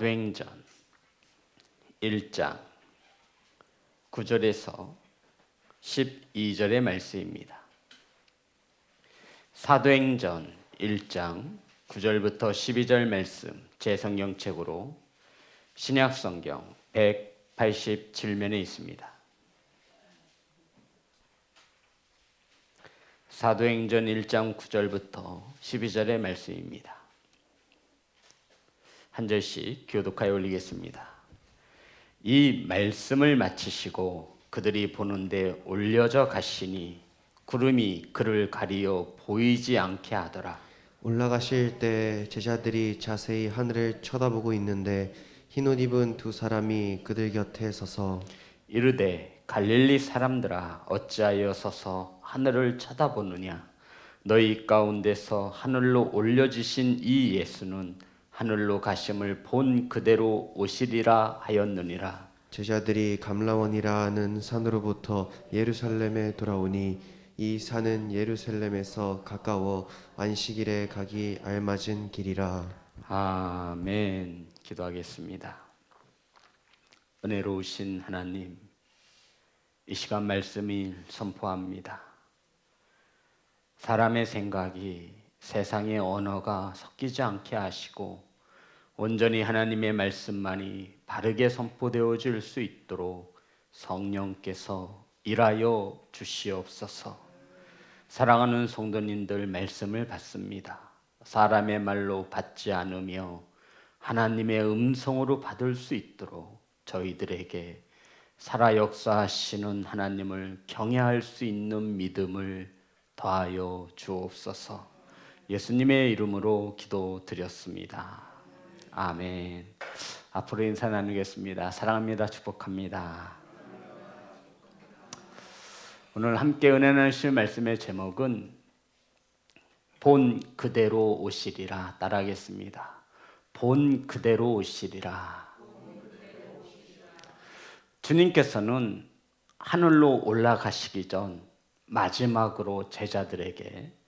사도행전 1장 9절에서 12절의 말씀입니다. 사도행전 1장 9절부터 12절 말씀 제 성경책으로 신약성경 187면에 있습니다. 사도행전 1장 9절부터 12절의 말씀입니다. 한 절씩 교독하여 올리겠습니다. 이 말씀을 마치시고 그들이 보는데 올려져 가시니 구름이 그를 가리어 보이지 않게 하더라. 올라가실 때 제자들이 자세히 하늘을 쳐다보고 있는데 흰옷 입은 두 사람이 그들 곁에 서서 이르되 갈릴리 사람들아 어찌하여 서서 하늘을 쳐다보느냐. 너희 가운데서 하늘로 올려지신 이 예수는 하늘로 가심을 본 그대로 오시리라 하였느니라. 제자들이 감라원이라 하는 산으로부터 예루살렘에 돌아오니 이 산은 예루살렘에서 가까워 안식일에 가기 알맞은 길이라. 아멘. 기도하겠습니다. 은혜로우신 하나님, 이 시간 말씀을 선포합니다. 사람의 생각이 세상의 언어가 섞이지 않게 하시고 온전히 하나님의 말씀만이 바르게 선포되어질 수 있도록 성령께서 일하여 주시옵소서. 사랑하는 성도님들 말씀을 받습니다. 사람의 말로 받지 않으며 하나님의 음성으로 받을 수 있도록 저희들에게 살아 역사하시는 하나님을 경외할 수 있는 믿음을 더하여 주옵소서. 예수님의 이름으로 기도드렸습니다. 아멘. 앞으로 인사 나누겠습니다. 사랑합니다. 축복합니다. 오늘 함께 은혜 나누실 말씀의 제목은 본 그대로 오시리라. 따라하겠습니다. 본 그대로 오시리라. 주님께서는 하늘로 올라가시기 전 마지막으로 제자들에게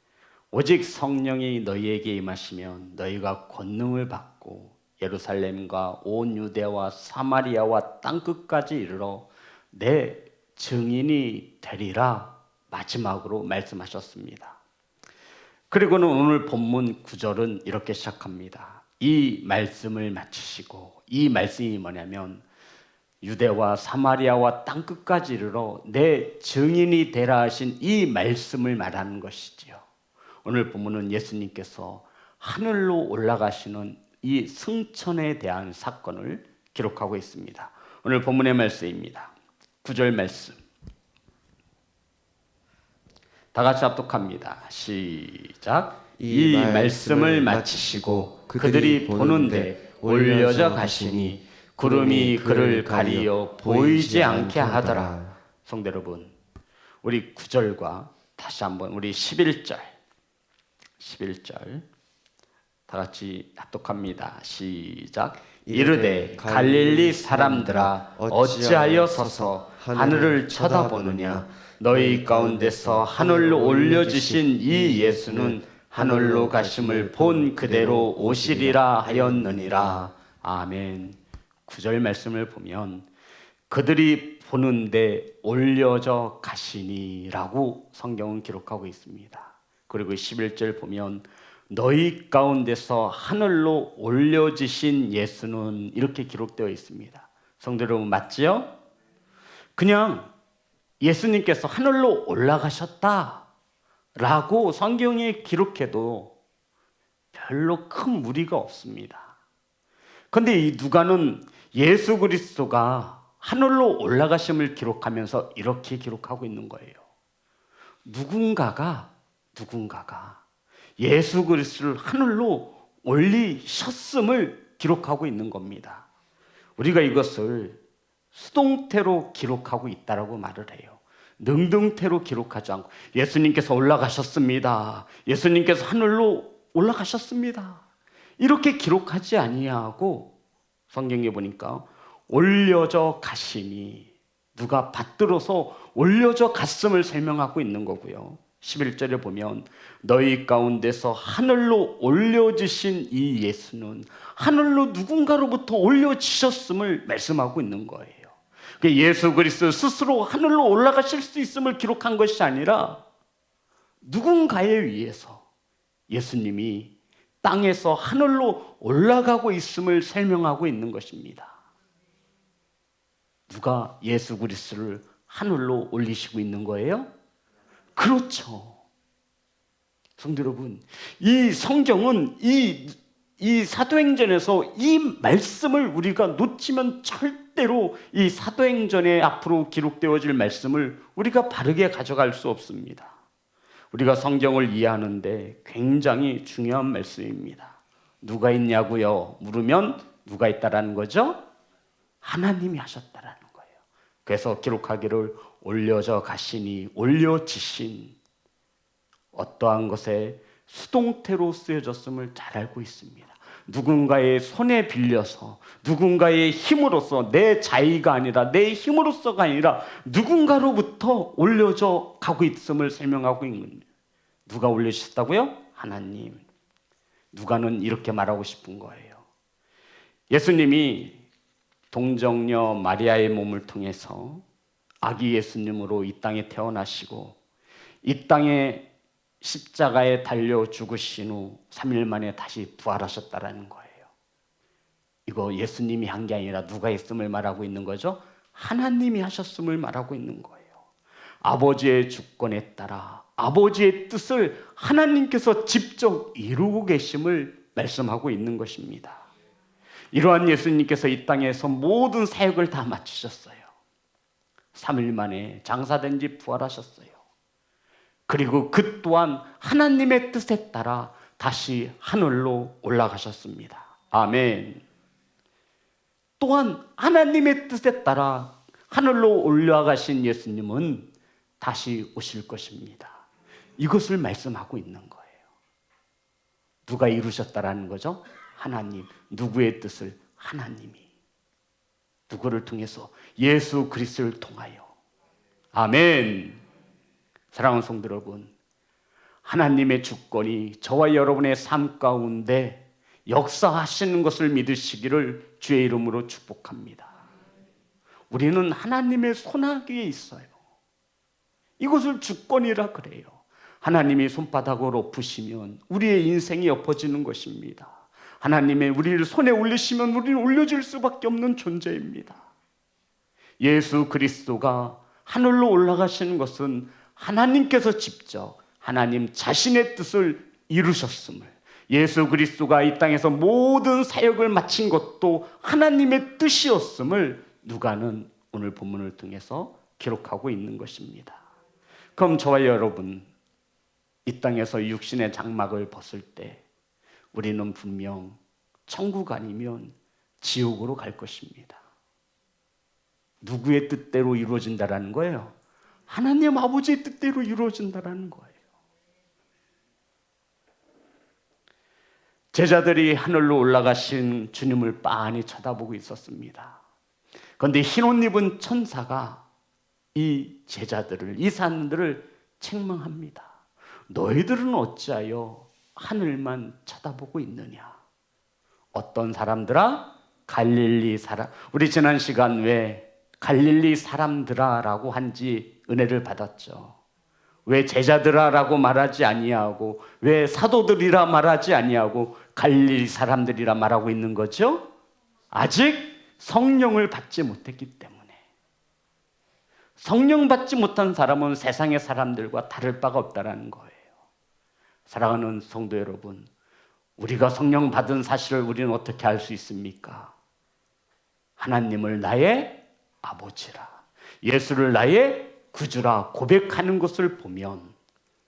오직 성령이 너희에게 임하시면 너희가 권능을 받고 예루살렘과 온 유대와 사마리아와 땅끝까지 이르러 내 증인이 되리라 마지막으로 말씀하셨습니다. 그리고는 오늘 본문 9절은 이렇게 시작합니다. 이 말씀을 마치시고, 이 말씀이 뭐냐면 유대와 사마리아와 땅끝까지 이르러 내 증인이 되라 하신 이 말씀을 말하는 것이지요. 오늘 본문은 예수님께서 하늘로 올라가시는 이 승천에 대한 사건을 기록하고 있습니다. 오늘 본문의 말씀입니다. 9절 말씀 다 같이 합독합니다. 시작. 이 말씀을 마치시고 그들이 보는데 올려져 가시니 구름이 그를 가리어 보이지 않게 하더라. 성도 여러분, 우리 9절과 다시 한번 우리 11절 다 같이 합독합니다. 시작. 이르되 갈릴리 사람들아 어찌하여 서서 하늘을 쳐다보느냐. 너희 가운데서 하늘로 올려지신 이 예수는 하늘로 가심을 본 그대로 오시리라 하였느니라. 아멘. 9절 말씀을 보면 그들이 보는데 올려져 가시니라고 성경은 기록하고 있습니다. 그리고 11절 보면 너희 가운데서 하늘로 올려지신 예수는 이렇게 기록되어 있습니다. 성도 여러분 맞지요? 그냥 예수님께서 하늘로 올라가셨다라고 성경에 기록해도 별로 큰 무리가 없습니다. 그런데 이 누가는 예수 그리스도가 하늘로 올라가심을 기록하면서 이렇게 기록하고 있는 거예요. 누군가가 예수 그리스도를 하늘로 올리셨음을 기록하고 있는 겁니다. 우리가 이것을 수동태로 기록하고 있다라고 말을 해요. 능동태로 기록하지 않고 예수님께서 올라가셨습니다. 예수님께서 하늘로 올라가셨습니다. 이렇게 기록하지 아니하고 성경에 보니까 올려져 가시니 누가 받들어서 올려져 갔음을 설명하고 있는 거고요. 11절에 보면 너희 가운데서 하늘로 올려지신 이 예수는 하늘로 누군가로부터 올려지셨음을 말씀하고 있는 거예요. 예수 그리스도 스스로 하늘로 올라가실 수 있음을 기록한 것이 아니라 누군가에 의해서 예수님이 땅에서 하늘로 올라가고 있음을 설명하고 있는 것입니다. 누가 예수 그리스도를 하늘로 올리시고 있는 거예요? 그렇죠. 성도 여러분, 이 성경은 이 사도행전에서 이 말씀을 우리가 놓치면 절대로 이 사도행전에 앞으로 기록되어질 말씀을 우리가 바르게 가져갈 수 없습니다. 우리가 성경을 이해하는데 굉장히 중요한 말씀입니다. 누가 있냐고요? 물으면 누가 있다라는 거죠? 하나님이 하셨다라는 거예요. 그래서 기록하기를 올려져 가시니 올려지신 어떠한 것에 수동태로 쓰여졌음을 잘 알고 있습니다. 누군가의 손에 빌려서 누군가의 힘으로써 내 자의가 아니라 내 힘으로써가 아니라 누군가로부터 올려져 가고 있음을 설명하고 있는 거예요. 누가 올려주셨다고요? 하나님. 누가는 이렇게 말하고 싶은 거예요. 예수님이 동정녀 마리아의 몸을 통해서 아기 예수님으로 이 땅에 태어나시고 이 땅에 십자가에 달려 죽으신 후 3일 만에 다시 부활하셨다라는 거예요. 이거 예수님이 한 게 아니라 누가 했음을 말하고 있는 거죠? 하나님이 하셨음을 말하고 있는 거예요. 아버지의 주권에 따라 아버지의 뜻을 하나님께서 직접 이루고 계심을 말씀하고 있는 것입니다. 이러한 예수님께서 이 땅에서 모든 사역을 다 마치셨어요. 3일 만에 장사된 지 부활하셨어요. 그리고 그 또한 하나님의 뜻에 따라 다시 하늘로 올라가셨습니다. 아멘. 또한 하나님의 뜻에 따라 하늘로 올라가신 예수님은 다시 오실 것입니다. 이것을 말씀하고 있는 거예요. 누가 이루셨다라는 거죠? 하나님. 누구의 뜻을? 하나님이. 누구를 통해서? 예수 그리스도를 통하여. 아멘. 사랑하는 성도 여러분, 하나님의 주권이 저와 여러분의 삶 가운데 역사하시는 것을 믿으시기를 주의 이름으로 축복합니다. 우리는 하나님의 손아귀에 있어요. 이것을 주권이라 그래요. 하나님이 손바닥으로 엎으시면 우리의 인생이 엎어지는 것입니다. 하나님의 우리를 손에 올리시면 우리는 올려줄 수밖에 없는 존재입니다. 예수 그리스도가 하늘로 올라가시는 것은 하나님께서 직접 하나님 자신의 뜻을 이루셨음을, 예수 그리스도가 이 땅에서 모든 사역을 마친 것도 하나님의 뜻이었음을 누가는 오늘 본문을 통해서 기록하고 있는 것입니다. 그럼 저와 여러분, 이 땅에서 육신의 장막을 벗을 때 우리는 분명 천국 아니면 지옥으로 갈 것입니다. 누구의 뜻대로 이루어진다라는 거예요? 하나님 아버지의 뜻대로 이루어진다라는 거예요. 제자들이 하늘로 올라가신 주님을 빤히 쳐다보고 있었습니다. 그런데 흰옷 입은 천사가 이 제자들을, 이 사람들을 책망합니다. 너희들은 어찌하여 하늘만 쳐다보고 있느냐? 어떤 사람들아? 갈릴리 사람. 우리 지난 시간 왜 갈릴리 사람들아라고 한지 은혜를 받았죠. 왜 제자들아라고 말하지 아니하고 왜 사도들이라 말하지 아니하고 갈릴리 사람들이라 말하고 있는 거죠? 아직 성령을 받지 못했기 때문에. 성령 받지 못한 사람은 세상의 사람들과 다를 바가 없다는 거예요. 사랑하는 성도 여러분, 우리가 성령 받은 사실을 우리는 어떻게 알 수 있습니까? 하나님을 나의 아버지라, 예수를 나의 구주라 고백하는 것을 보면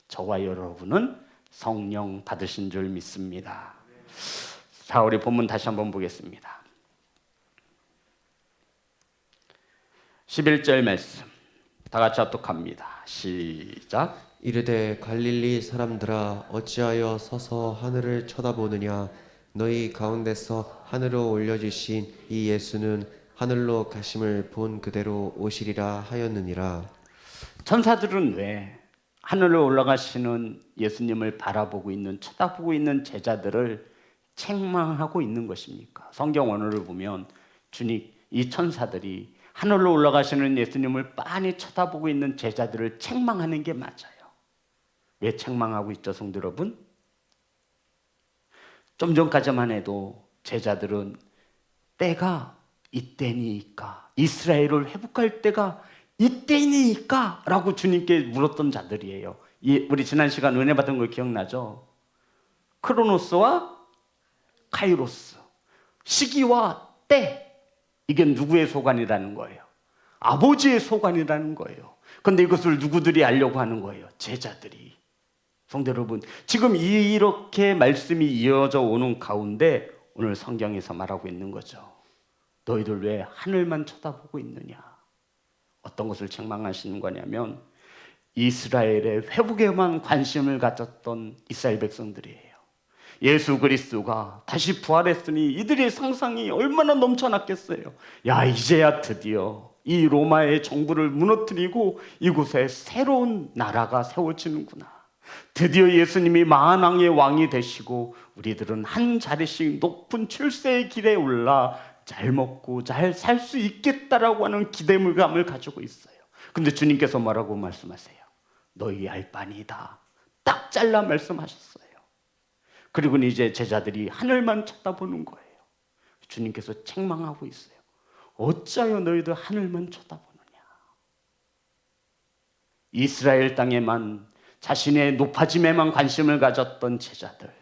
저와 여러분은 성령 받으신 줄 믿습니다. 자, 우리 본문 다시 한번 보겠습니다. 11절 말씀 다 같이 합독합니다. 시작. 이르되 갈릴리 사람들아 어찌하여 서서 하늘을 쳐다보느냐? 너희 가운데서 하늘로 올려주신 이 예수는 하늘로 가심을 본 그대로 오시리라 하였느니라. 천사들은 왜 하늘을 올라가시는 예수님을 바라보고 있는, 쳐다보고 있는 제자들을 책망하고 있는 것입니까? 성경 원어를 보면 주님, 이 천사들이 하늘로 올라가시는 예수님을 빤히 쳐다보고 있는 제자들을 책망하는 게 맞아요. 왜 책망하고 있죠, 성도 여러분? 좀 전까지만 해도 제자들은 때가 이때니까, 이스라엘을 회복할 때가 이때니까 라고 주님께 물었던 자들이에요. 우리 지난 시간 은혜 받은 거 기억나죠? 크로노스와 카이로스, 시기와 때, 이게 누구의 소관이라는 거예요? 아버지의 소관이라는 거예요. 그런데 이것을 누구들이 알려고 하는 거예요? 제자들이. 성도 여러분, 지금 이렇게 말씀이 이어져 오는 가운데 오늘 성경에서 말하고 있는 거죠. 너희들 왜 하늘만 쳐다보고 있느냐? 어떤 것을 책망하시는 거냐면 이스라엘의 회복에만 관심을 가졌던 이스라엘 백성들이에요. 예수 그리스도가 다시 부활했으니 이들의 상상이 얼마나 넘쳐났겠어요. 야, 이제야 드디어 이 로마의 정부를 무너뜨리고 이곳에 새로운 나라가 세워지는구나. 드디어 예수님이 만왕의 왕이 되시고 우리들은 한 자리씩 높은 출세의 길에 올라 잘 먹고 잘 살 수 있겠다라고 하는 기대감을 가지고 있어요. 근데 주님께서 뭐라고 말씀하세요? 너희 알 바니다. 딱 잘라 말씀하셨어요. 그리고 이제 제자들이 하늘만 쳐다보는 거예요. 주님께서 책망하고 있어요. 어찌하여 너희들 하늘만 쳐다보느냐? 이스라엘 땅에만, 자신의 높아짐에만 관심을 가졌던 제자들,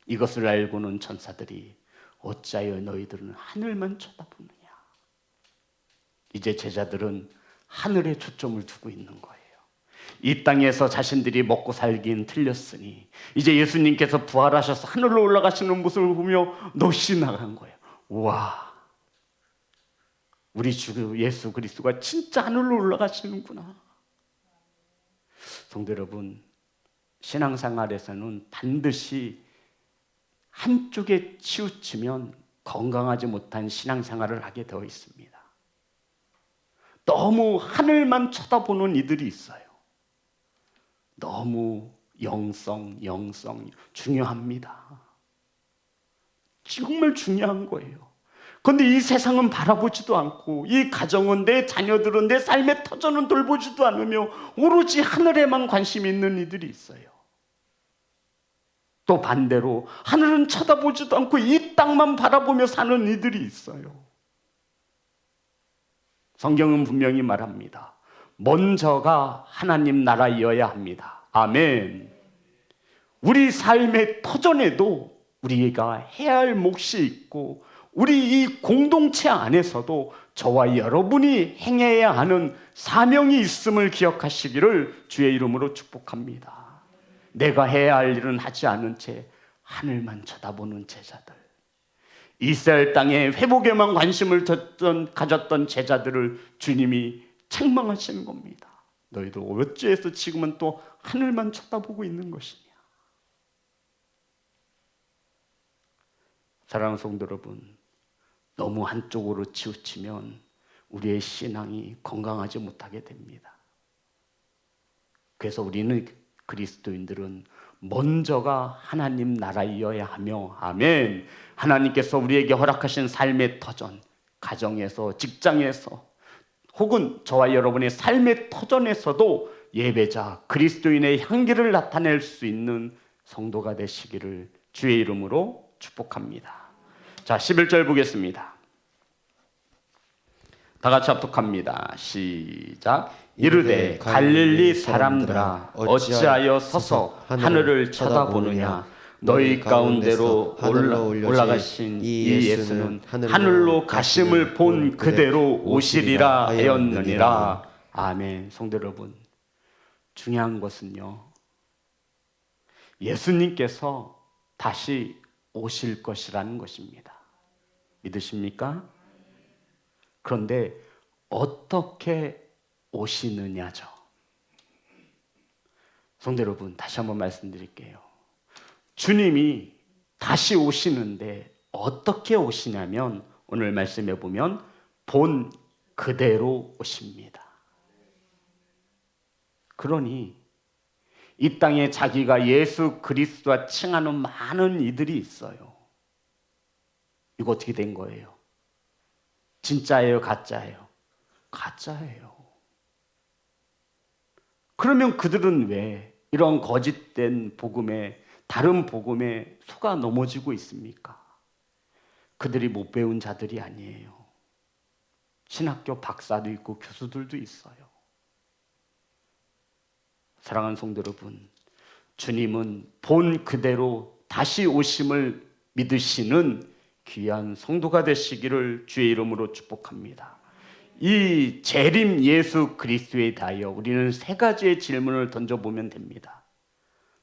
이것을 알고는 천사들이 어찌하여 너희들은 하늘만 쳐다보느냐? 이제 제자들은 하늘에 초점을 두고 있는 거예요. 이 땅에서 자신들이 먹고 살긴 틀렸으니 이제 예수님께서 부활하셔서 하늘로 올라가시는 모습을 보며 넋이 나간 거예요. 와, 우리 주 예수 그리스도가 진짜 하늘로 올라가시는구나. 성도 여러분, 신앙생활에서는 반드시 한쪽에 치우치면 건강하지 못한 신앙생활을 하게 되어 있습니다. 너무 하늘만 쳐다보는 이들이 있어요. 너무 영성 중요합니다. 정말 중요한 거예요. 그런데 이 세상은 바라보지도 않고, 이 가정은, 내 자녀들은, 내 삶의 터전은 돌보지도 않으며 오로지 하늘에만 관심이 있는 이들이 있어요. 또 반대로 하늘은 쳐다보지도 않고 이 땅만 바라보며 사는 이들이 있어요. 성경은 분명히 말합니다. 먼저가 하나님 나라이어야 합니다. 아멘. 우리 삶의 터전에도 우리가 해야 할 몫이 있고, 우리 이 공동체 안에서도 저와 여러분이 행해야 하는 사명이 있음을 기억하시기를 주의 이름으로 축복합니다. 내가 해야 할 일은 하지 않은 채 하늘만 쳐다보는 제자들, 이스라엘 땅의 회복에만 관심을 가졌던 제자들을 주님이 책망하시는 겁니다. 너희도 어찌해서 지금은 또 하늘만 쳐다보고 있는 것이냐? 사랑하는 성도 여러분, 너무 한쪽으로 치우치면 우리의 신앙이 건강하지 못하게 됩니다. 그래서 우리는 그리스도인들은 먼저가 하나님 나라이어야 하며, 아멘. 하나님께서 우리에게 허락하신 삶의 터전, 가정에서, 직장에서, 혹은 저와 여러분의 삶의 터전에서도 예배자, 그리스도인의 향기를 나타낼 수 있는 성도가 되시기를 주의 이름으로 축복합니다. 자, 11절 보겠습니다. 다 같이 합독합니다. 시작. 이르되 갈릴리 사람들아, 어찌하여 서서 하늘을 쳐다보느냐? 너희 가운데로 올라가신 이 예수는 하늘로 가심을 본 그대로 오시리라 하였느니라. 아멘. 성도 여러분, 중요한 것은요, 예수님께서 다시 오실 것이라는 것입니다. 믿으십니까? 그런데 어떻게 오시느냐죠. 성도 여러분, 다시 한번 말씀드릴게요. 주님이 다시 오시는데 어떻게 오시냐면, 오늘 말씀해 보면 본 그대로 오십니다. 그러니 이 땅에 자기가 예수 그리스도와 칭하는 많은 이들이 있어요. 이거 어떻게 된 거예요? 진짜예요, 가짜예요? 가짜예요. 그러면 그들은 왜 이런 거짓된 복음에, 다른 복음에 속아 넘어지고 있습니까? 그들이 못 배운 자들이 아니에요. 신학교 박사도 있고 교수들도 있어요. 사랑하는 성도 여러분, 주님은 본 그대로 다시 오심을 믿으시는 귀한 성도가 되시기를 주의 이름으로 축복합니다. 이 재림 예수 그리스도에 대하여 우리는 세 가지의 질문을 던져보면 됩니다.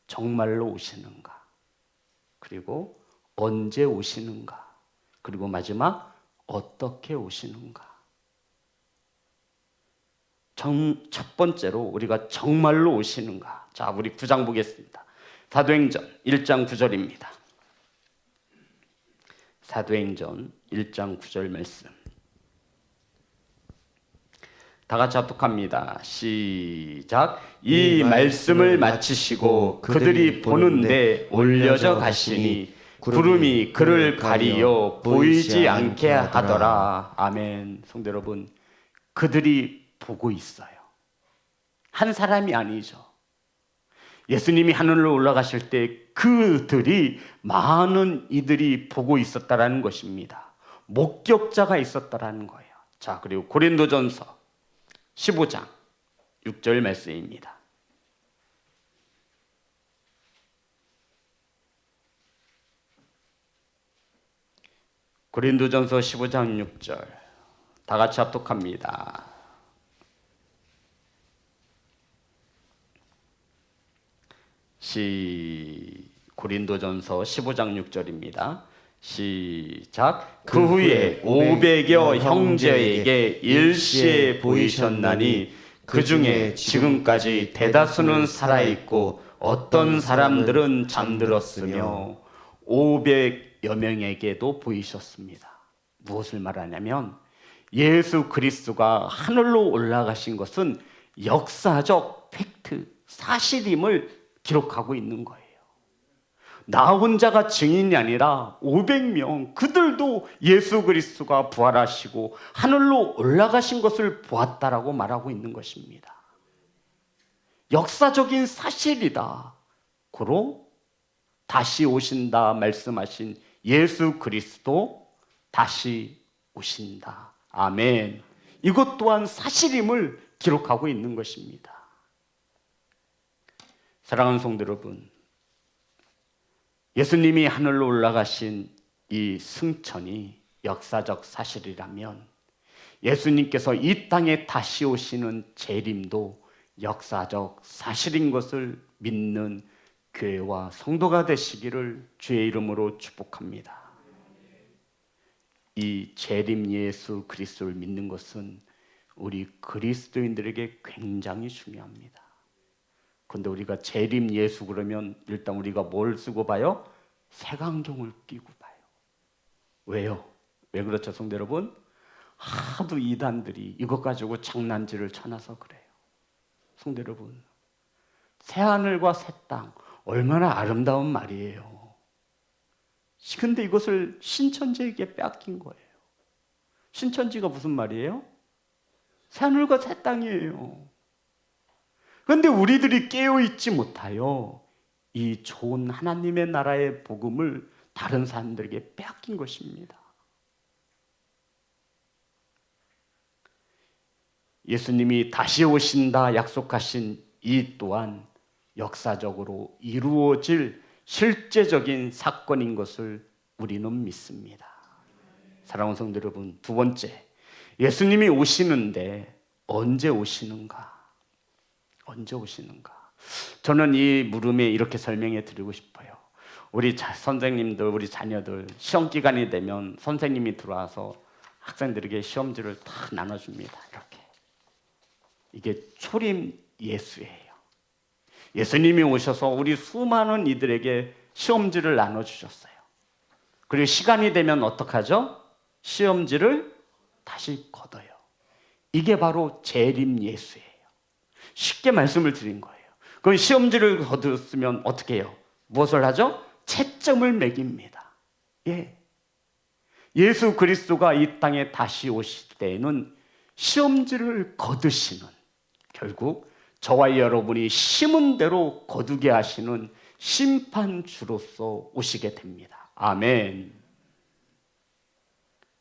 정말로 오시는가? 그리고 언제 오시는가? 그리고 마지막 어떻게 오시는가? 첫 번째로 우리가 정말로 오시는가? 자, 우리 9장 보겠습니다. 사도행전 1장 9절입니다. 사도행전 1장 9절 말씀. 다 같이 합독합니다. 시작. 이 말씀을 마치시고 그들이 보는데 올려져 가시니 구름이 그를 가리어 보이지 않게 하더라. 아멘. 성도 여러분, 그들이 보고 있어요. 한 사람이 아니죠. 예수님이 하늘로 올라가실 때 그들이 많은 이들이 보고 있었다라는 것입니다. 목격자가 있었다라는 거예요. 자, 그리고 고린도전서 15장 6절 말씀입니다. 고린도전서 15장 6절 다 같이 합독합니다. 고린도전서 15장 6절입니다. 시작. 그 후에 500여 형제에게 일시에 보이셨나니 그 중에 지금까지 대다수는 살아있고 어떤 사람들은 잠들었으며 500여 명에게도 보이셨습니다. 무엇을 말하냐면 예수 그리스도가 하늘로 올라가신 것은 역사적 팩트, 사실임을 기록하고 있는 거예요. 나 혼자가 증인이 아니라 500명, 그들도 예수 그리스도가 부활하시고 하늘로 올라가신 것을 보았다라고 말하고 있는 것입니다. 역사적인 사실이다. 고로 다시 오신다 말씀하신 예수 그리스도 다시 오신다. 아멘. 이것 또한 사실임을 기록하고 있는 것입니다. 사랑하는 성도 여러분, 예수님이 하늘로 올라가신 이 승천이 역사적 사실이라면 예수님께서 이 땅에 다시 오시는 재림도 역사적 사실인 것을 믿는 교회와 성도가 되시기를 주의 이름으로 축복합니다. 이 재림 예수 그리스도를 믿는 것은 우리 그리스도인들에게 굉장히 중요합니다. 그런데 우리가 재림 예수 그러면 일단 우리가 뭘 쓰고 봐요? 색안경을 끼고 봐요. 왜요? 왜 그렇죠, 성도 여러분? 하도 이단들이 이것 가지고 장난질을 쳐놔서 그래요. 성도 여러분, 새하늘과 새 땅 얼마나 아름다운 말이에요. 근데 이것을 신천지에게 빼앗긴 거예요. 신천지가 무슨 말이에요? 새하늘과 새 땅이에요. 그런데 우리들이 깨어있지 못하여 이 좋은 하나님의 나라의 복음을 다른 사람들에게 빼앗긴 것입니다. 예수님이 다시 오신다 약속하신 이 또한 역사적으로 이루어질 실제적인 사건인 것을 우리는 믿습니다. 사랑하는 성도 여러분, 두 번째, 예수님이 오시는데 언제 오시는가? 언제 오시는가? 저는 이 물음에 이렇게 설명해 드리고 싶어요. 우리 선생님들, 우리 자녀들 시험 기간이 되면 선생님이 들어와서 학생들에게 시험지를 다 나눠줍니다. 이렇게. 이게 초림 예수예요. 예수님이 오셔서 우리 수많은 이들에게 시험지를 나눠주셨어요. 그리고 시간이 되면 어떡하죠? 시험지를 다시 걷어요. 이게 바로 재림 예수예요. 쉽게 말씀을 드린 거예요. 그 시험지를 거두었으면 어떻게 해요? 무엇을 하죠? 채점을 매깁니다. 예. 예수 그리스도가 이 땅에 다시 오실 때에는 시험지를 거두시는, 결국 저와 여러분이 심은 대로 거두게 하시는 심판주로서 오시게 됩니다. 아멘.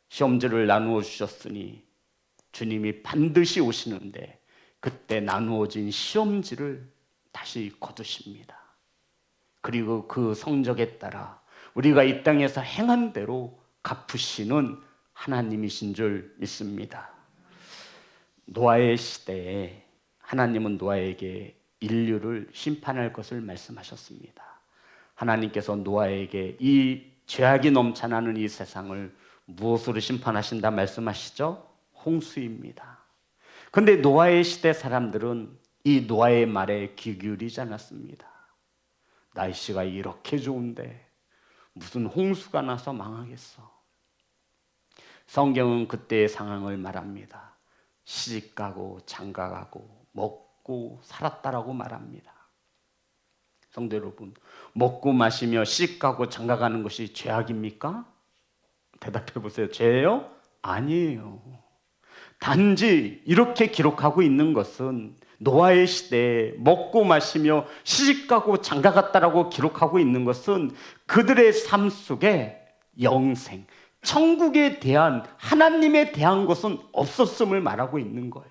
시험지를 나누어 주셨으니 주님이 반드시 오시는데 그때 나누어진 시험지를 다시 거두십니다. 그리고 그 성적에 따라 우리가 이 땅에서 행한 대로 갚으시는 하나님이신 줄 믿습니다. 노아의 시대에 하나님은 노아에게 인류를 심판할 것을 말씀하셨습니다. 하나님께서 노아에게 이 죄악이 넘쳐나는 이 세상을 무엇으로 심판하신다 말씀하시죠? 홍수입니다. 그런데 노아의 시대 사람들은 이 노아의 말에 귀 기울이지 않았습니다. 날씨가 이렇게 좋은데 무슨 홍수가 나서 망하겠어. 성경은 그때의 상황을 말합니다. 시집가고 장가가고 먹고 살았다라고 말합니다. 성도 여러분, 먹고 마시며 시집가고 장가가는 것이 죄악입니까? 대답해 보세요. 죄예요? 아니에요. 단지 이렇게 기록하고 있는 것은 노아의 시대에 먹고 마시며 시집가고 장가갔다라고 기록하고 있는 것은 그들의 삶 속에 영생, 천국에 대한, 하나님에 대한 것은 없었음을 말하고 있는 거예요.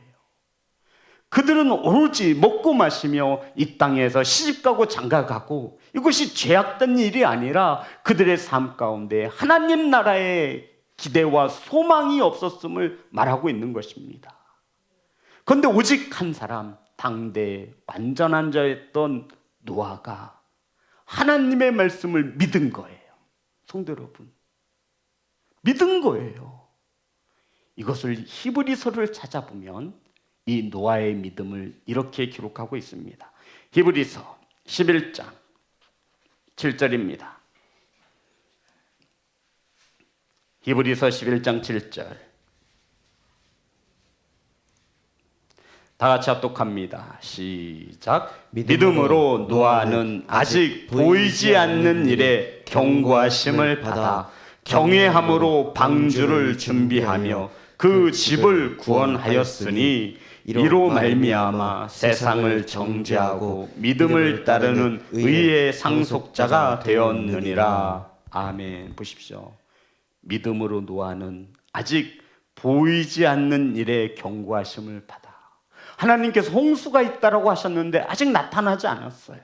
그들은 오로지 먹고 마시며 이 땅에서 시집가고 장가가고 이것이 죄악된 일이 아니라 그들의 삶 가운데 하나님 나라의 기대와 소망이 없었음을 말하고 있는 것입니다. 그런데 오직 한 사람, 당대 완전한 자였던 노아가 하나님의 말씀을 믿은 거예요. 성도 여러분, 믿은 거예요. 이것을 히브리서를 찾아보면 이 노아의 믿음을 이렇게 기록하고 있습니다. 히브리서 11장 7절입니다. 히브리서 11장 7절. 다 같이 합독합니다. 시작. 믿음으로 노아는 아직 보이지 않는 일에 경고하심을 받아 경외함으로 방주를 준비하며 그 집을 구원하였으니 이로 말미암아 세상을 정죄하고 믿음을 따르는 의의 상속자가 되었느니라. 아멘. 보십시오. 믿음으로 노아는 아직 보이지 않는 일에 경고하심을 받아. 하나님께서 홍수가 있다라고 하셨는데 아직 나타나지 않았어요.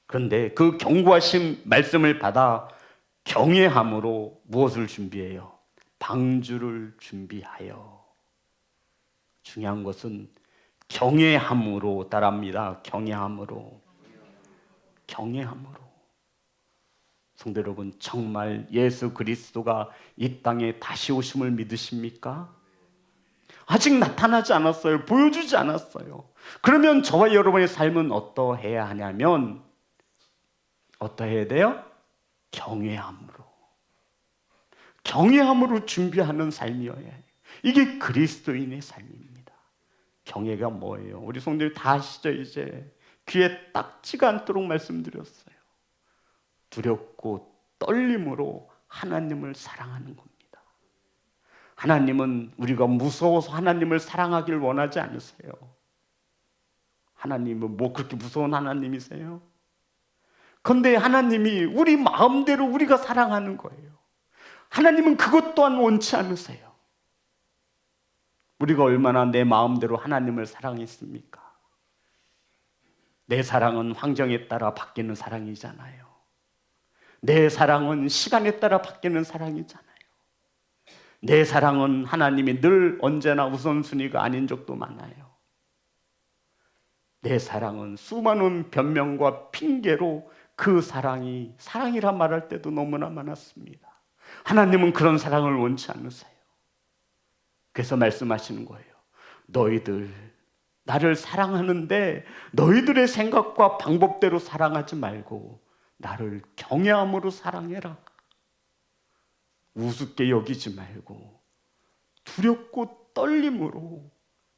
그런데 그 경고하심 말씀을 받아 경외함으로 무엇을 준비해요? 방주를 준비하여. 중요한 것은 경외함으로 따라합니다. 경외함으로. 성도 여러분, 정말 예수 그리스도가 이 땅에 다시 오심을 믿으십니까? 아직 나타나지 않았어요. 보여주지 않았어요. 그러면 저와 여러분의 삶은 어떠해야 하냐면 어떠해야 돼요? 경외함으로 준비하는 삶이어야 해요. 이게 그리스도인의 삶입니다. 경외가 뭐예요? 우리 성도들 다 아시죠? 이제 귀에 딱지가 않도록 말씀드렸어요. 두렵고 떨림으로 하나님을 사랑하는 겁니다. 하나님은 우리가 무서워서 하나님을 사랑하길 원하지 않으세요. 하나님은 뭐 그렇게 무서운 하나님이세요? 그런데 하나님이 우리 마음대로 우리가 사랑하는 거예요. 하나님은 그것 또한 원치 않으세요. 우리가 얼마나 내 마음대로 하나님을 사랑했습니까? 내 사랑은 환경에 따라 바뀌는 사랑이잖아요. 내 사랑은 시간에 따라 바뀌는 사랑이잖아요. 내 사랑은 하나님이 늘 언제나 우선순위가 아닌 적도 많아요. 내 사랑은 수많은 변명과 핑계로 그 사랑이 사랑이라 말할 때도 너무나 많았습니다. 하나님은 그런 사랑을 원치 않으세요. 그래서 말씀하시는 거예요. 너희들 나를 사랑하는데 너희들의 생각과 방법대로 사랑하지 말고 나를 경외함으로 사랑해라. 우습게 여기지 말고 두렵고 떨림으로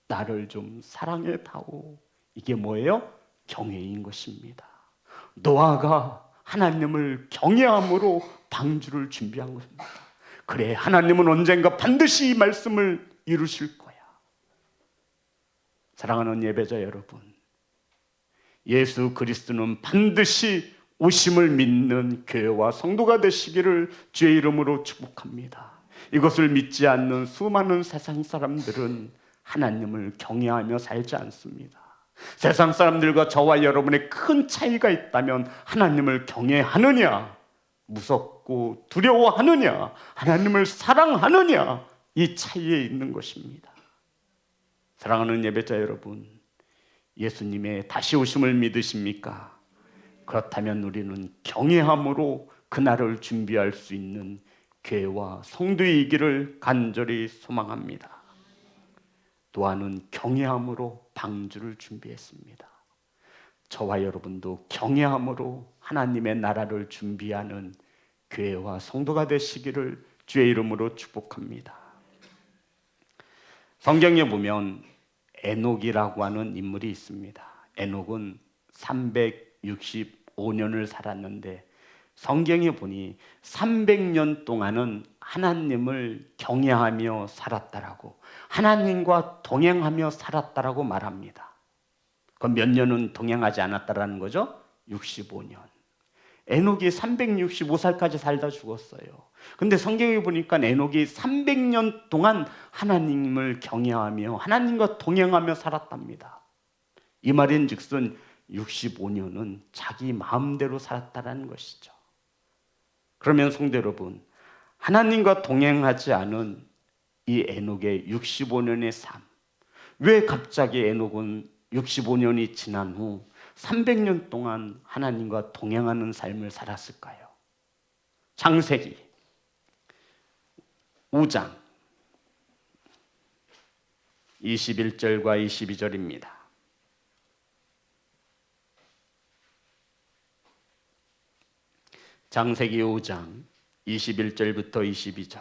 나를 좀 사랑해 다오. 이게 뭐예요? 경외인 것입니다. 노아가 하나님을 경외함으로 방주를 준비한 것입니다. 그래, 하나님은 언젠가 반드시 이 말씀을 이루실 거야. 사랑하는 예배자 여러분, 예수 그리스도는 반드시 오심을 믿는 교회와 성도가 되시기를 주의 이름으로 축복합니다. 이것을 믿지 않는 수많은 세상 사람들은 하나님을 경외하며 살지 않습니다. 세상 사람들과 저와 여러분의 큰 차이가 있다면 하나님을 경외하느냐, 무섭고 두려워하느냐, 하나님을 사랑하느냐, 이 차이에 있는 것입니다. 사랑하는 예배자 여러분, 예수님의 다시 오심을 믿으십니까? 그렇다면 우리는 경외함으로 그날을 준비할 수 있는 교회와 성도이기를 간절히 소망합니다. 노아는 경외함으로 방주를 준비했습니다. 저와 여러분도 경외함으로 하나님의 나라를 준비하는 교회와 성도가 되시기를 주의 이름으로 축복합니다. 성경에 보면 에녹이라고 하는 인물이 있습니다. 에녹은 365년을 살았는데 성경에 보니 300년 동안은 하나님을 경외하며 살았다라고, 하나님과 동행하며 살았다라고 말합니다. 그럼 몇 년은 동행하지 않았다라는 거죠? 65년. 에녹이 365살까지 살다 죽었어요. 근데 성경에 보니까 에녹이 300년 동안 하나님을 경외하며 하나님과 동행하며 살았답니다. 이 말인즉슨 65년은 자기 마음대로 살았다라는 것이죠. 그러면 성도 여러분, 하나님과 동행하지 않은 이 에녹의 65년의 삶, 왜 갑자기 에녹은 65년이 지난 후 300년 동안 하나님과 동행하는 삶을 살았을까요? 창세기 5장 21절과 22절입니다. 창세기 5장 21절부터 22절.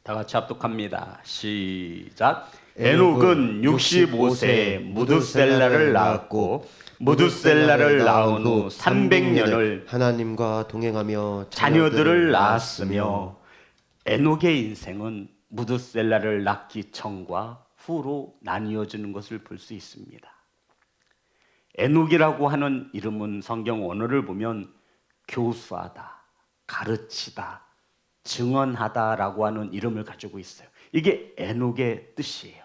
다 같이 합독합니다. 시작. 에녹은 65세에 무드셀라를 낳았고 무드셀라를 낳은 후 300년을 하나님과 동행하며 자녀들을 낳았으며, 에녹의 인생은 무드셀라를 낳기 전과 후로 나뉘어지는 것을 볼 수 있습니다. 에녹이라고 하는 이름은 성경 원어를 보면 교수하다, 가르치다, 증언하다라고 하는 이름을 가지고 있어요. 이게 에녹의 뜻이에요.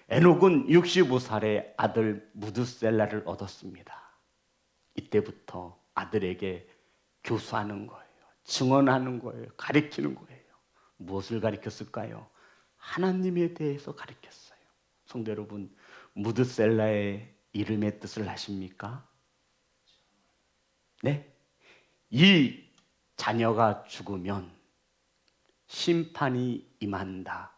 에녹은 65살에 아들 무드셀라를 얻었습니다. 이때부터 아들에게 교수하는 거예요. 증언하는 거예요. 가르치는 거예요. 무엇을 가르쳤을까요? 하나님에 대해서 가르쳤어요. 성도 여러분, 무드셀라의 이름의 뜻을 아십니까? 네? 이 자녀가 죽으면 심판이 임한다.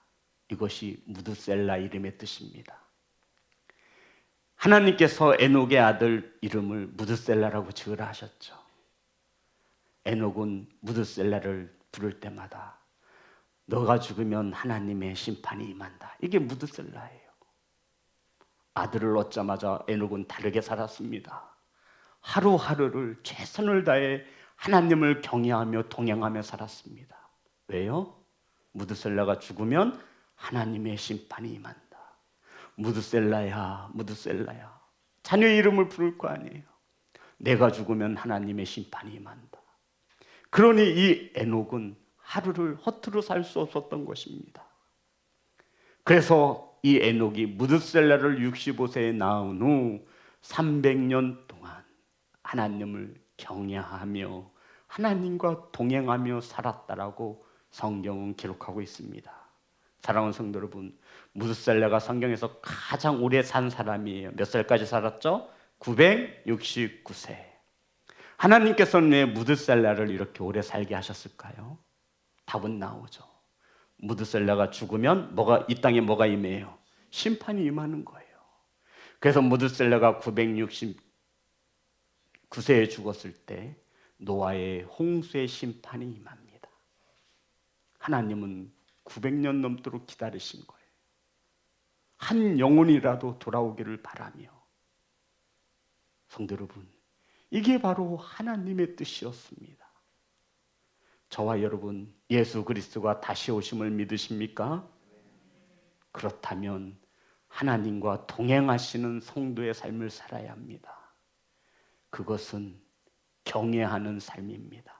이것이 무드셀라 이름의 뜻입니다. 하나님께서 에녹의 아들 이름을 무드셀라라고 지으라 하셨죠. 에녹은 무드셀라를 부를 때마다 너가 죽으면 하나님의 심판이 임한다. 이게 무드셀라예요. 아들을 얻자마자 에녹은 다르게 살았습니다. 하루하루를 최선을 다해 하나님을 경외하며 동행하며 살았습니다. 왜요? 무드셀라가 죽으면 하나님의 심판이 임한다. 무드셀라야, 무드셀라야. 자녀의 이름을 부를 거 아니에요. 내가 죽으면 하나님의 심판이 임한다. 그러니 이 에녹은 하루를 허투루 살 수 없었던 것입니다. 그래서 이 에녹이 무드셀라를 65세에 낳은 후 300년 동안 하나님을 경외하며 하나님과 동행하며 살았다라고 성경은 기록하고 있습니다. 사랑하는 성도 여러분, 무드셀라가 성경에서 가장 오래 산 사람이에요. 몇 살까지 살았죠? 969세. 하나님께서는 왜 무드셀라를 이렇게 오래 살게 하셨을까요? 답은 나오죠. 무드셀라가 죽으면 이 땅에 뭐가 임해요? 심판이 임하는 거예요. 그래서 무드셀라가 969세에 죽었을 때 노아의 홍수의 심판이 임합니다. 하나님은 900년 넘도록 기다리신 거예요. 한 영혼이라도 돌아오기를 바라며. 성도 여러분, 이게 바로 하나님의 뜻이었습니다. 저와 여러분, 예수 그리스도가 다시 오심을 믿으십니까? 그렇다면 하나님과 동행하시는 성도의 삶을 살아야 합니다. 그것은 경외하는 삶입니다.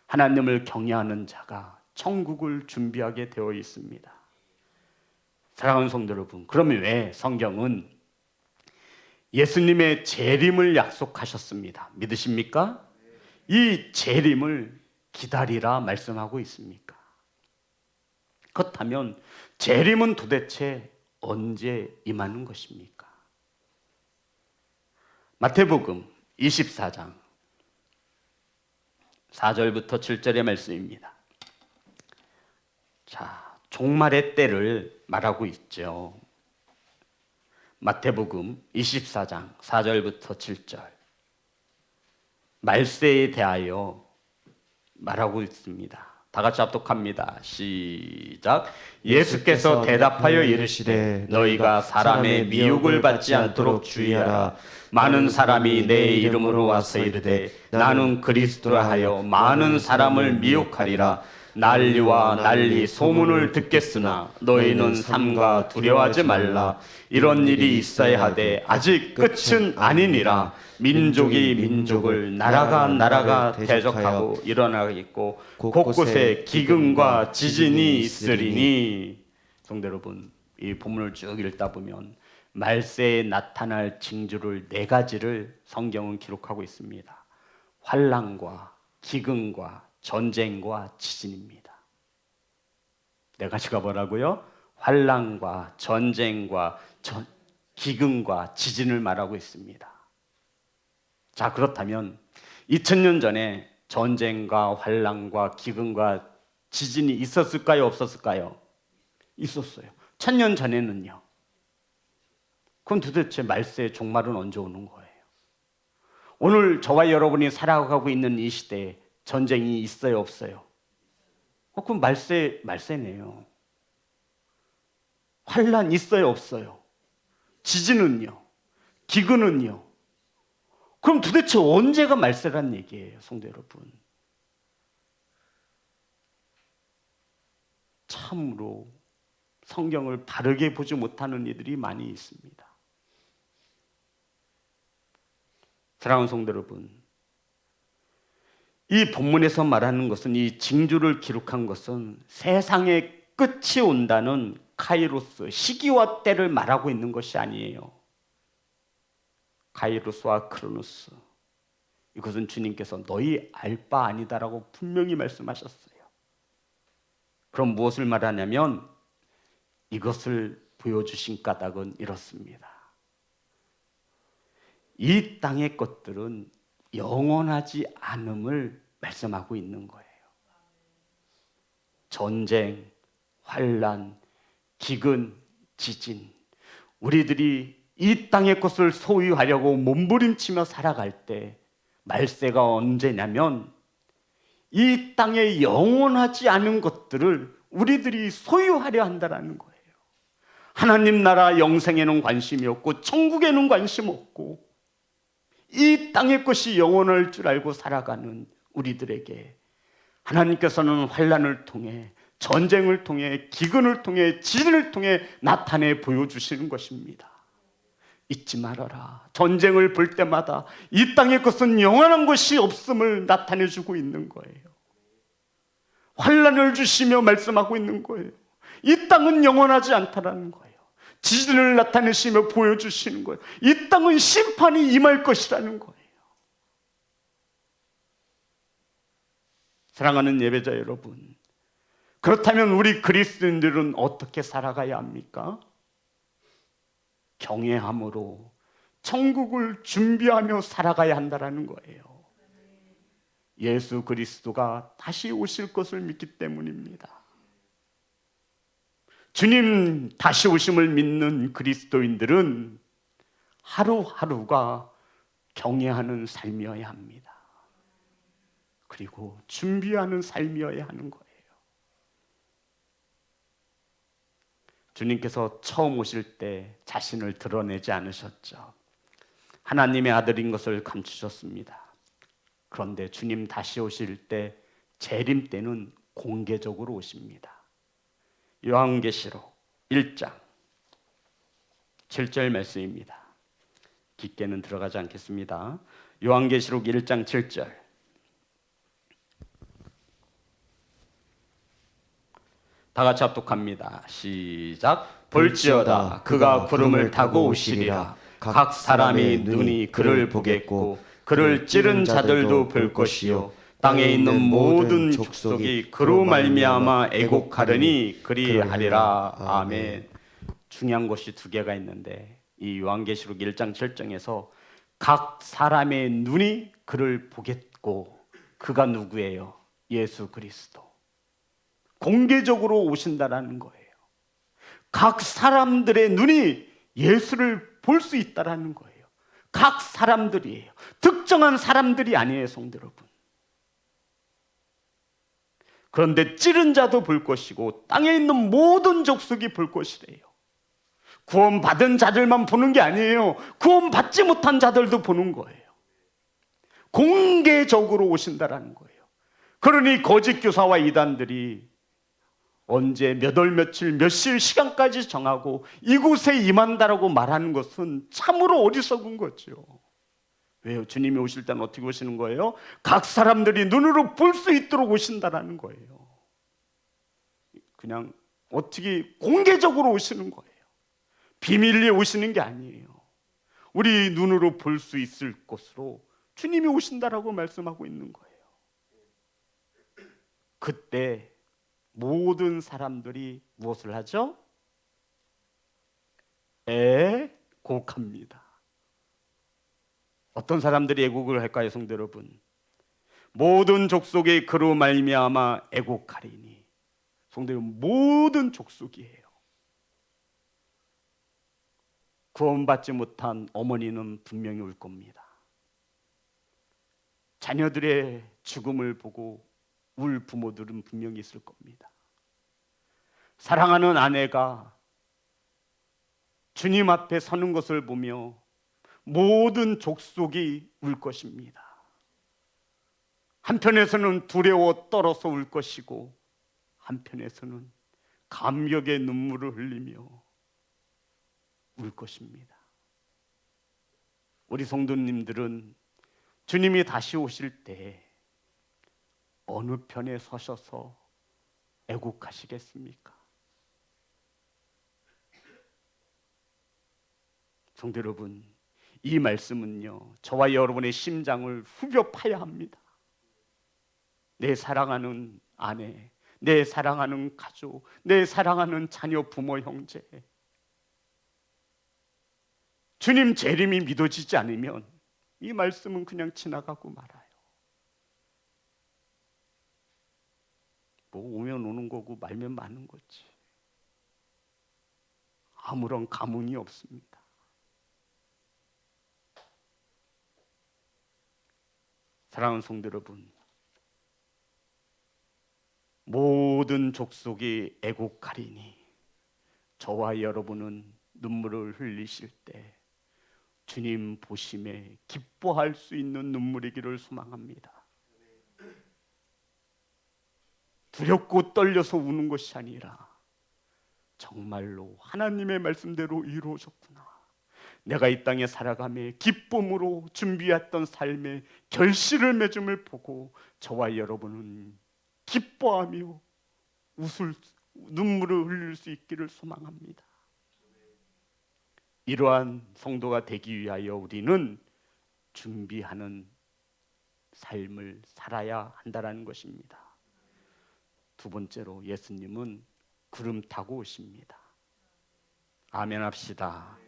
하나님을 경외하는 자가 천국을 준비하게 되어 있습니다. 사랑하는 성도 여러분, 그러면 왜 성경은 예수님의 재림을 약속하셨습니다. 믿으십니까? 이 재림을 기다리라 말씀하고 있습니까? 그렇다면 재림은 도대체 언제 임하는 것입니까? 마태복음 24장 4절부터 7절의 말씀입니다. 자, 종말의 때를 말하고 있죠. 마태복음 24장 4절부터 7절 말세에 대하여 말하고 있습니다. 다 같이 합독합니다. 시작. 예수께서 대답하여 이르시되 너희가 사람의 미혹을 받지 않도록 주의하라. 많은 사람이 내 이름으로 와서 이르되 나는 그리스도라 하여 많은 사람을 미혹하리라. 난리와 난리 소문을 듣겠으나 너희는 삼가 두려워하지 말라. 이런 일이 있어야 하되 아직 끝은 아니니라. 민족이 민족을, 나라가 나라가 대적하고 일어나겠고 곳곳에 기근과 지진이 있으리니. 성도 여러분, 이 본문을 쭉 읽다 보면 말세에 나타날 징조를 4가지를 성경은 기록하고 있습니다. 환난과 기근과 전쟁과 지진입니다. 4가지가 뭐라고요? 환난과 전쟁과 기근과 지진을 말하고 있습니다. 자, 그렇다면 2000년 전에 전쟁과 환난과 기근과 지진이 있었을까요? 없었을까요? 있었어요. 1000년 전에는요? 그럼 도대체 말세의 종말은 언제 오는 거예요? 오늘 저와 여러분이 살아가고 있는 이 시대에 전쟁이 있어요, 없어요? 그럼 말세네요. 환난 있어요, 없어요? 지진은요? 기근은요? 그럼 도대체 언제가 말세란 얘기예요, 성도 여러분? 참으로 성경을 바르게 보지 못하는 이들이 많이 있습니다. 사랑하는 성도 여러분, 이 본문에서 말하는 것은, 이 징조를 기록한 것은 세상의 끝이 온다는 카이로스, 시기와 때를 말하고 있는 것이 아니에요. 카이로스와 크로노스, 이것은 주님께서 너희 알 바 아니다라고 분명히 말씀하셨어요. 그럼 무엇을 말하냐면 이것을 보여주신 까닭은 이렇습니다. 이 땅의 것들은 영원하지 않음을 말씀하고 있는 거예요. 전쟁, 환난, 기근, 지진, 우리들이 이 땅의 것을 소유하려고 몸부림치며 살아갈 때 말세가 언제냐면 이 땅에 영원하지 않은 것들을 우리들이 소유하려 한다는 거예요. 하나님 나라 영생에는 관심이 없고 천국에는 관심 없고 이 땅의 것이 영원할 줄 알고 살아가는 우리들에게 하나님께서는 환난을 통해, 전쟁을 통해, 기근을 통해, 지진을 통해 나타내 보여주시는 것입니다. 잊지 말아라. 전쟁을 볼 때마다 이 땅의 것은 영원한 것이 없음을 나타내주고 있는 거예요. 환난을 주시며 말씀하고 있는 거예요. 이 땅은 영원하지 않다라는 거예요. 지진을 나타내시며 보여주시는 거예요. 이 땅은 심판이 임할 것이라는 거예요. 사랑하는 예배자 여러분, 그렇다면 우리 그리스도인들은 어떻게 살아가야 합니까? 경외함으로 천국을 준비하며 살아가야 한다는 거예요. 예수 그리스도가 다시 오실 것을 믿기 때문입니다. 주님 다시 오심을 믿는 그리스도인들은 하루하루가 경외하는 삶이어야 합니다. 그리고 준비하는 삶이어야 하는 거예요. 주님께서 처음 오실 때 자신을 드러내지 않으셨죠. 하나님의 아들인 것을 감추셨습니다. 그런데 주님 다시 오실 때 재림 때는 공개적으로 오십니다. 요한계시록 1장 7절 말씀입니다. 깊게는 들어가지 않겠습니다. 요한계시록 1장 7절. 다 같이 합독합니다. 시작. 볼지어다 그가 구름을 타고 오시리라. 각 사람의 눈이 그를 보겠고 그를 찌른 자들도 볼 것이요 땅에 있는 모든 족속이 그로 말미암아 애곡하려니 그리하리라. 아멘. 중요한 것이 두 개가 있는데 이 요한계시록 1장 7장에서 각 사람의 눈이 그를 보겠고, 그가 누구예요? 예수 그리스도. 공개적으로 오신다라는 거예요. 각 사람들의 눈이 예수를 볼 수 있다라는 거예요. 각 사람들이에요. 특정한 사람들이 아니에요, 성도 여러분. 그런데 찌른 자도 볼 것이고 땅에 있는 모든 족속이 볼 것이래요. 구원받은 자들만 보는 게 아니에요. 구원받지 못한 자들도 보는 거예요. 공개적으로 오신다라는 거예요. 그러니 거짓 교사와 이단들이 언제 몇 월 며칠 몇 시 시간까지 정하고 이곳에 임한다라고 말하는 것은 참으로 어리석은 거죠. 왜요? 주님이 오실 때는 어떻게 오시는 거예요? 각 사람들이 눈으로 볼 수 있도록 오신다라는 거예요. 그냥 어떻게 공개적으로 오시는 거예요. 비밀리에 오시는 게 아니에요. 우리 눈으로 볼 수 있을 것으로 주님이 오신다라고 말씀하고 있는 거예요. 그때 모든 사람들이 무엇을 하죠? 애곡합니다. 어떤 사람들이 애곡을 할까요, 성도 여러분? 모든 족속의 그로 말미암아 애곡하리니. 성도 여러분, 모든 족속이에요. 구원받지 못한 어머니는 분명히 울 겁니다. 자녀들의 죽음을 보고 울 부모들은 분명히 있을 겁니다. 사랑하는 아내가 주님 앞에 서는 것을 보며 모든 족속이 울 것입니다. 한편에서는 두려워 떨어서 울 것이고 한편에서는 감격의 눈물을 흘리며 울 것입니다. 우리 성도님들은 주님이 다시 오실 때 어느 편에 서셔서 애국하시겠습니까? 성도 여러분, 이 말씀은요, 저와 여러분의 심장을 후벼 파야 합니다. 내 사랑하는 아내, 내 사랑하는 가족, 내 사랑하는 자녀, 부모, 형제, 주님 재림이 믿어지지 않으면 이 말씀은 그냥 지나가고 말아요. 뭐 오면 오는 거고 말면 마는 거지. 아무런 감흥이 없습니다. 사랑하는 성도 여러분, 모든 족속이 애곡하리니 저와 여러분은 눈물을 흘리실 때 주님 보심에 기뻐할 수 있는 눈물이기를 소망합니다. 두렵고 떨려서 우는 것이 아니라 정말로 하나님의 말씀대로 이루어졌구나. 내가 이 땅에 살아가며 기쁨으로 준비했던 삶의 결실을 맺음을 보고 저와 여러분은 기뻐하며 눈물을 흘릴 수 있기를 소망합니다. 이러한 성도가 되기 위하여 우리는 준비하는 삶을 살아야 한다는 것입니다. 두 번째로 예수님은 구름 타고 오십니다. 아멘 합시다.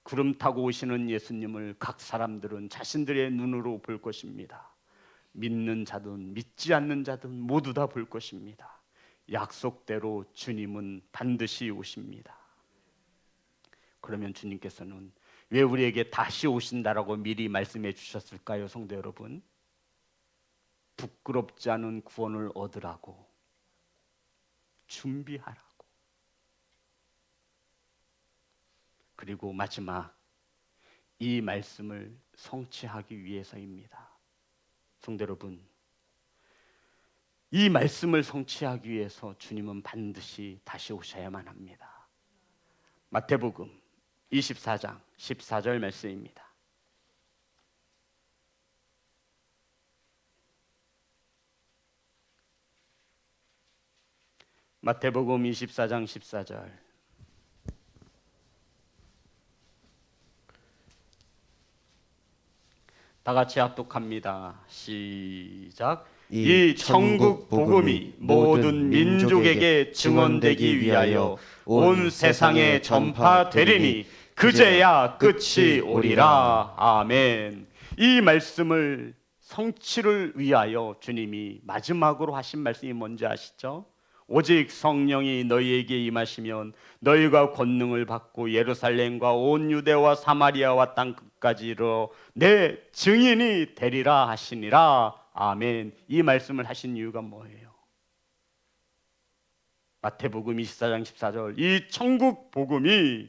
구름 타고 오시는 예수님을 각 사람들은 자신들의 눈으로 볼 것입니다. 믿는 자든 믿지 않는 자든 모두 다 볼 것입니다. 약속대로 주님은 반드시 오십니다. 그러면 주님께서는 왜 우리에게 다시 오신다라고 미리 말씀해 주셨을까요, 성도 여러분? 부끄럽지 않은 구원을 얻으라고, 준비하라고. 그리고 마지막 이 말씀을 성취하기 위해서입니다. 성도 여러분, 이 말씀을 성취하기 위해서 주님은 반드시 다시 오셔야만 합니다. 마태복음 24장 14절 말씀입니다. 마태복음 24장 14절. 다 같이 합독합니다. 시작. 이 천국 복음이 모든 민족에게 증언되기 위하여 온 세상에 전파되리니 그제야 끝이 오리라. 아멘. 이 말씀을 성취를 위하여 주님이 마지막으로 하신 말씀이 뭔지 아시죠? 오직 성령이 너희에게 임하시면 너희가 권능을 받고 예루살렘과 온 유대와 사마리아와 땅 끝까지로 내 증인이 되리라 하시니라. 아멘. 이 말씀을 하신 이유가 뭐예요? 마태복음 24장 14절. 이 천국 복음이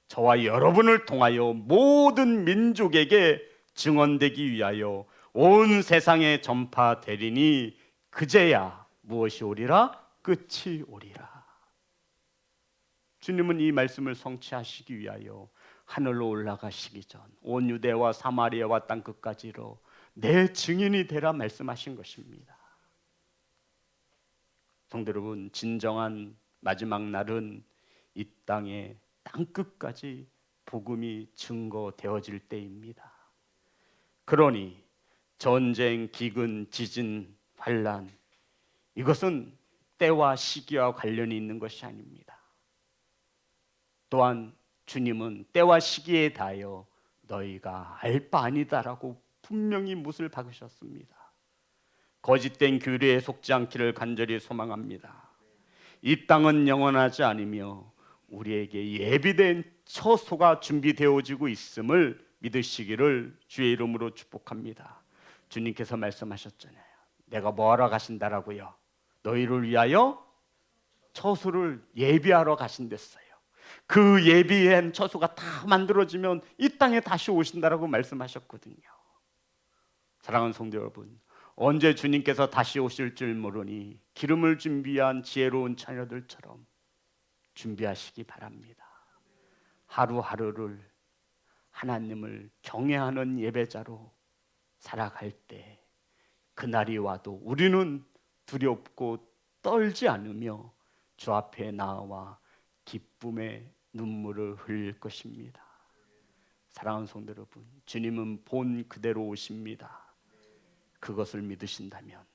저와 여러분을 통하여 모든 민족에게 증언되기 위하여 온 세상에 전파되리니 그제야 무엇이 오리라? 끝이 오리라. 주님은 이 말씀을 성취하시기 위하여 하늘로 올라가시기 전 온 유대와 사마리아와 땅 끝까지로 내 증인이 되라 말씀하신 것입니다. 성도 여러분, 진정한 마지막 날은 이 땅의 땅 끝까지 복음이 증거되어질 때입니다. 그러니 전쟁, 기근, 지진, 환난, 이것은 때와 시기와 관련이 있는 것이 아닙니다. 또한 주님은 때와 시기에 대하여 너희가 알 바 아니다라고 분명히 못을 박으셨습니다. 거짓된 규례에 속지 않기를 간절히 소망합니다. 이 땅은 영원하지 않으며 우리에게 예비된 처소가 준비되어지고 있음을 믿으시기를 주의 이름으로 축복합니다. 주님께서 말씀하셨잖아요. 내가 뭐하러 가신다라고요? 너희를 위하여 처소를 예비하러 가신댔어요. 그 예비한 처소가 다 만들어지면 이 땅에 다시 오신다라고 말씀하셨거든요. 사랑하는 성도 여러분, 언제 주님께서 다시 오실 줄 모르니 기름을 준비한 지혜로운 자녀들처럼 준비하시기 바랍니다. 하루하루를 하나님을 경외하는 예배자로 살아갈 때 그날이 와도 우리는 두렵고 떨지 않으며 주 앞에 나와 기쁨의 눈물을 흘릴 것입니다. 사랑하는 성도 여러분, 주님은 본 그대로 오십니다. 그것을 믿으신다면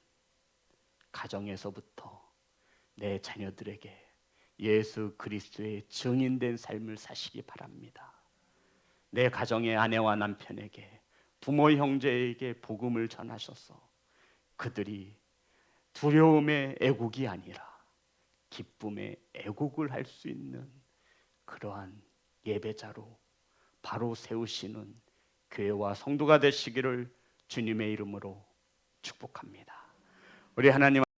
가정에서부터 내 자녀들에게 예수 그리스도의 증인된 삶을 사시기 바랍니다. 내 가정의 아내와 남편에게, 부모 형제에게 복음을 전하셔서 그들이 두려움의 애국이 아니라 기쁨의 애국을 할 수 있는 그러한 예배자로 바로 세우시는 교회와 성도가 되시기를 주님의 이름으로 축복합니다. 우리 하나님